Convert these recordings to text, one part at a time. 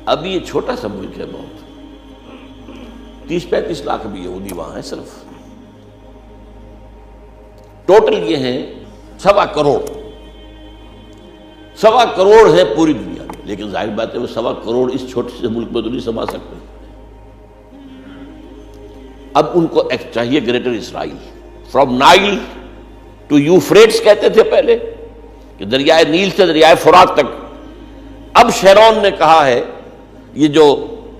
ابھی یہ چھوٹا سا ملک ہے بہت، 30-35 لاکھ بھی یہودی وہاں ہیں صرف، ٹوٹل یہ ہیں 1.25 کروڑ، 1.25 کروڑ ہے پوری دنیا میں، لیکن ظاہر بات ہے وہ 1.25 کروڑ اس چھوٹے سے ملک میں تو نہیں سما سکتے۔ اب ان کو ایک چاہیے greater Israel, from Nile to Euphrates کہتے تھے پہلے کہ دریائے نیل سے دریائے فرات تک۔ اب شیرون نے کہا ہے، یہ جو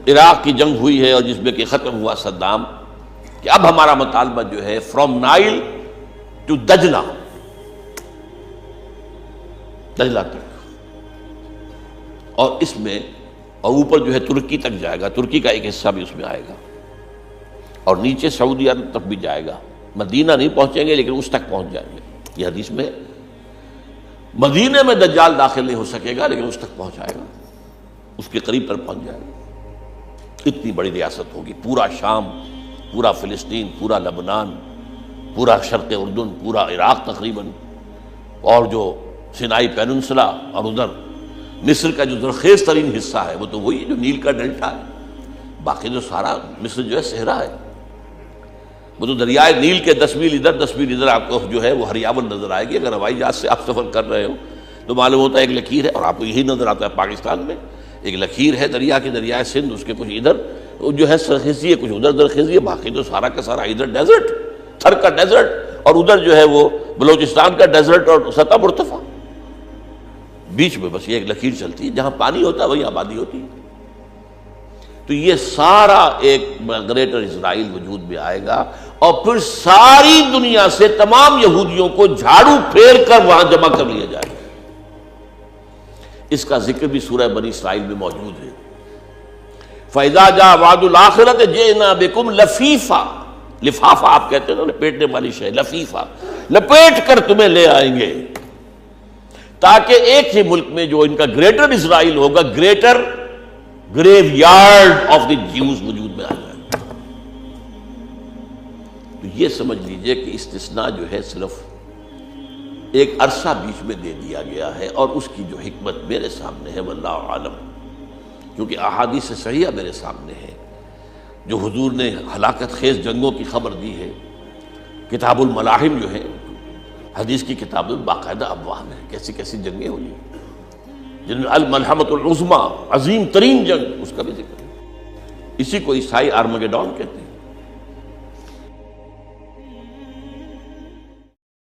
عراق کی جنگ ہوئی ہے اور جس میں کہ ختم ہوا صدام، کہ اب ہمارا مطالبہ جو ہے فرام نائل ٹو دجلہ، دجلہ تک، اور اس میں اور اوپر جو ہے ترکی تک جائے گا، ترکی کا ایک حصہ بھی اس میں آئے گا، اور نیچے سعودی عرب تک بھی جائے گا۔ مدینہ نہیں پہنچیں گے لیکن اس تک پہنچ جائیں گے۔ یہ حدیث میں مدینے میں دجال داخل نہیں ہو سکے گا لیکن اس تک پہنچ جائے گا، اس کے قریب پر پہنچ جائے گا۔ اتنی بڑی ریاست ہوگی، پورا شام، پورا فلسطین، پورا لبنان، پورا شرق اردن، پورا عراق تقریباً، اور جو سینائی پیننسلا، اور ادھر مصر کا جو زرخیز ترین حصہ ہے وہ تو وہی جو نیل کا ڈیلٹا ہے، باقی جو سارا مصر جو ہے صحرا ہے۔ وہ تو دریائے نیل کے 10 میل ادھر 10 میل ادھر آپ کو جو ہے وہ ہریاول نظر آئے گی۔ اگر ہوائی جہاز سے آپ سفر کر رہے ہو تو معلوم ہوتا ہے ایک لکیر ہے، اور آپ کو یہی نظر آتا ہے پاکستان میں ایک لکیر ہے دریا کی، دریائے سندھ، اس کے کچھ ادھر جو ہے سرخیزی ہے، کچھ ادھر درخیزی ہے، باقی تو سارا کا سارا ادھر ڈیزرٹ، تھر کا ڈیزرٹ، اور ادھر جو ہے وہ بلوچستان کا ڈیزرٹ اور سطح مرتفع، بیچ میں بس یہ ایک لکیر چلتی ہے، جہاں پانی ہوتا ہے وہی آبادی ہوتی ہے۔ تو یہ سارا ایک گریٹر اسرائیل وجود میں آئے گا، اور پھر ساری دنیا سے تمام یہودیوں کو جھاڑو پھیر کر وہاں جمع کر لیا جائے گا۔ اس کا ذکر بھی سورہ بنی اسرائیل میں موجود ہے۔ فَإِذَا جَاءَ وَعْدُ الْآخِرَةِ جِئْنَا بِكُمْ لَفِيفًا، لفافہ آپ کہتے ہیں نا لپیٹنے والی شے، لفیفہ، لپیٹ کر تمہیں لے آئیں گے، تاکہ ایک ہی ملک میں جو ان کا گریٹر اسرائیل ہوگا، greater graveyard of the Jews وجود میں آ جائے۔ تو یہ سمجھ لیجئے کہ استثناء جو ہے صرف ایک عرصہ بیچ میں دے دیا گیا ہے، اور اس کی جو حکمت میرے سامنے ہے واللہ عالم، کیونکہ احادیث صحیحہ میرے سامنے ہے جو حضور نے ہلاکت خیز جنگوں کی خبر دی ہے۔ کتاب الملاحم جو ہے حدیث کی کتاب میں باقاعدہ ابواب ہے، کیسی کیسی جنگیں ہوئی، جن میں الملحمۃ العظمیٰ، عظیم ترین جنگ، اس کا بھی ذکر ہے۔ اسی کو عیسائی آرمگیڈون کہتے ہیں۔